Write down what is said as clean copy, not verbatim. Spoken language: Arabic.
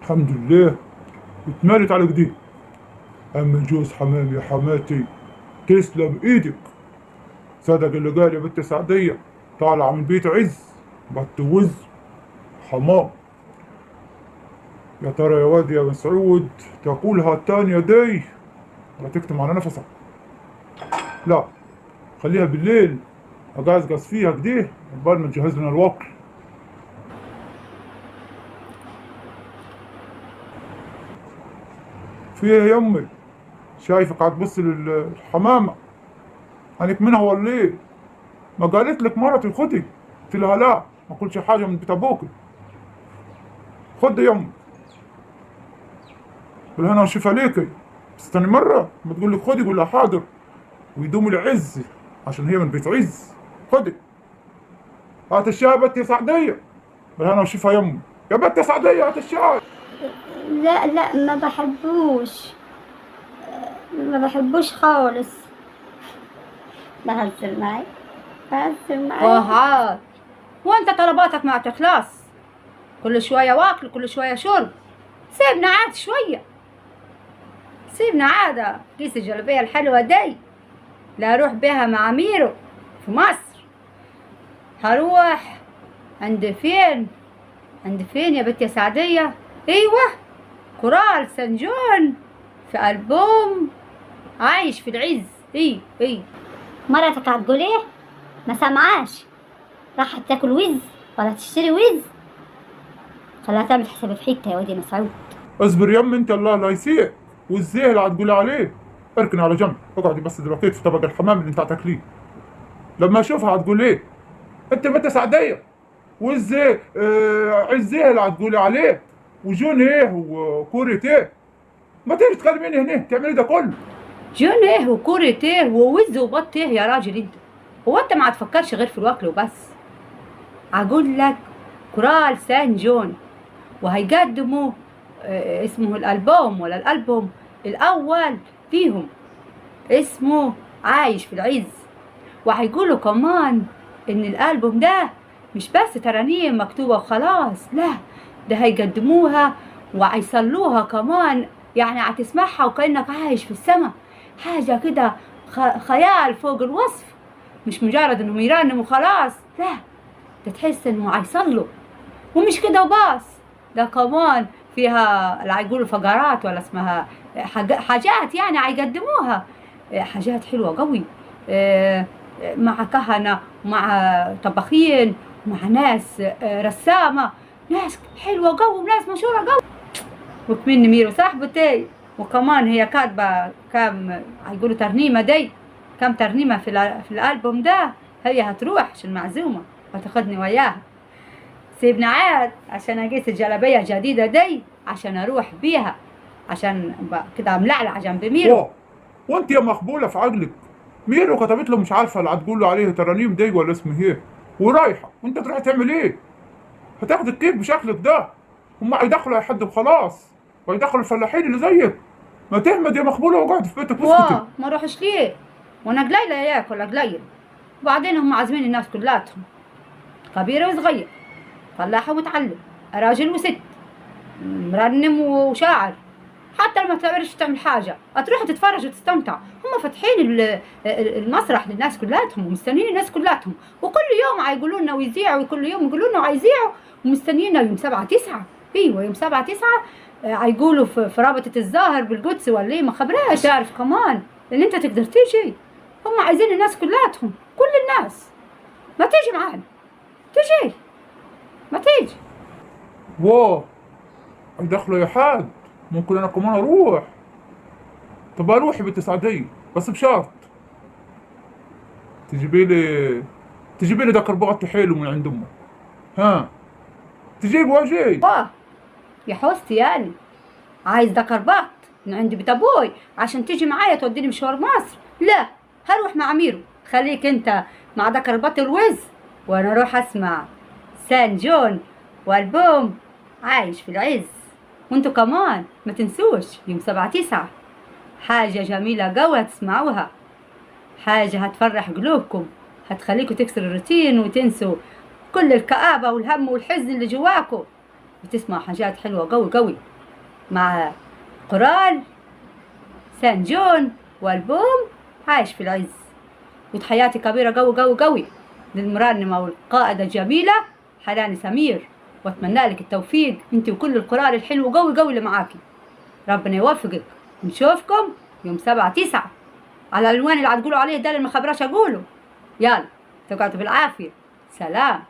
الحمد لله. اتمالت على كده. اما جوز حمام يا حماتي، تسلم ايدك. صدق اللي قال يا بنت سعدية، طالعة من بيت عز بتوز حمام. يا ترى يا واد يا مسعود، تقولها التانية دي ولا تكتم على نفسك؟ لا، خليها بالليل اقزقز فيها كده قبل ما نجهز لنا الوكل. في ايه يا امي؟ شايفك قاعد تبص للحمامة، عنك منها ولا ايه؟ ما قالت لك مرتي خدي؟ قلت لها لا، ما كلش حاجة من بيت ابوك. خد يا امي، بالهنا والشفا عليكي. بس تاني مرة ما تقول لك خدي قول لها حاضر، ويدوم العز عشان هي من بيت عز. خدي. هات الشاي يا بنت يا سعدية، بالهنا والشفا يا امي. يا بنت يا سعدية هات الشاي. لا لا، ما بحبوش. ما بحبوش خالص. بهزر معي. بهزر معي. وهاد وانت طلباتك ما تخلص، كل شوية واكل كل شوية شرب. سيبنا عاد شوية، سيبنا عادة كيس الجلبية الحلوة دي لا اروح بيها مع ميرو في مصر. هروح عند فين؟ عند فين يا بنت يا سعدية؟ ايوه، كورال سنجون في ألبوم عايش في العز. اي مرتك هتقول ايه؟ ما سامعاش. راحت تاكل وز ولا تشتري وز؟ خليها تعمل حساب في حته يا واد يا مسعود. اصبر يا امي انت، الله لا يسيء. والزيه اللي هتقولي عليه اركن على جنب، اقعدي بس دلوقتي في طبق الحمام اللي انت هتاكليه. لما اشوفها هتقول ايه؟ انت بنت سعدية. والزيه عزيه اللي هتقولي عليه، وجون ايه وكورة ايه. ما تيجي تكلميني هنا تعملي ده كله. جون ايه وكورة ايه ووز وبط ايه يا راجل انت؟ هو انت ما هتفكرش غير في الوكل وبس؟ اقول لك كورال سان جون، وهيقدموا اسمه الالبوم ولا الالبوم الاول فيهم اسمه عايش في العز. وهيقولوا كمان ان الالبوم ده مش بس ترانيم مكتوبة وخلاص، لا، ده هيقدموها وهيصلوها كمان. يعني هتسمعها وكأنك عايش في السما، حاجة كده خيال فوق الوصف. مش مجرد انهم يرنموا خلاص، لا، ده تحس انهم هيصلوا. ومش كده وبس، ده كمان فيها اللي هيقولوا فقرات ولا اسمها حاجات يعني هيقدموها، حاجات حلوة قوي، مع كهنة ومع طباخين ومع ناس رسامة، ناس حلوة قوي وناس مشهورة قوي. وكمان ميرو صاحبتي، وكمان هي كاتبة كام هيقولوا ترنيمة دي، كام ترنيمة في الألبوم ده. هي هتروح عشان معزومة وتاخدني وياها. سيبنا عاد عشان اقيس الجلابية الجديدة دي عشان اروح بيها، عشان كده ملعلع جنب ميرو. وانت يا مقبولة في عقلك، ميرو كتبت له مش عارفة اللي هتقول له عليه ترانيم دي ولا اسمه ايه، ورايحة وانت تروح تعمل ايه؟ هتاخد الكيف بشكلك ده؟ هما هيدخلوا اي حد وخلاص، وهيدخلوا الفلاحين اللي زيك. ما تهمد يا مقبولة واقعد في بيتك واسكتي. ما اروحش ليه؟ وانا قليلة ياك ولا قليل؟ وبعدين هم عازمين الناس كلاتهم، كبير وصغير، فلاح ومتعلم، راجل وست، مرنم وشاعر. حتى لما تقدرش تعمل حاجة هتروح تتفرج وتستمتع. هم فاتحين المسرح للناس كلاتهم ومستنيين الناس كلاتهم، وكل يوم هيقولوا لنا ويذيعوا، وكل يوم يقولوا لنا هيذيعوا، ومستنيين يوم 7/9. ايوه يوم 7/9 هيقولوا في رابطة الزاهر بالقدس ولا ايه، ما خبراش تعرف كمان ان انت تقدر تيجي. هم عايزين الناس كلاتهم، كل الناس. ما تيجي معانا؟ تيجي؟ ما تيجي؟ واه، هيدخلوا يا حاج. ممكن انا كمان اروح. طب اروح يا بنت سعدية، بس بشرط تجيبي لي ده كرباغ حلو من عند امك. ها، تجيب واجي. واه يا حوستي، يعني عايز ده كربات من عند بيت ابوي عشان تيجي معايا توديني مشوار مصر؟ لا، هروح مع ميرو. خليك انت مع ده كربات الوز، وانا اروح اسمع سان جون والبوم عايش في العز. وانتوا كمان ما تنسوش يوم 7/9 حاجة جميلة قوي هتسمعوها، حاجة هتفرح قلوبكم، هتخليكم تكسروا الروتين وتنسوا كل الكآبة والهم والحزن اللي جواكم، وتسمع حاجات حلوة قوي قوي. مع قرال سان جون والبوم عايش في العز. وتحياتي كبيرة قوي قوي قوي للمرنمة والقائدة الجميلة حنان سمير، واتمنى لك التوفيق انت وكل القرار الحلو قوي قوي اللي معاكي. ربنا يوفقك. نشوفكم يوم 7/9 على العنوان اللي هتقولوا عليه ده اللي ما خبراش اقوله. يلا تقعدوا بالعافية. سلام.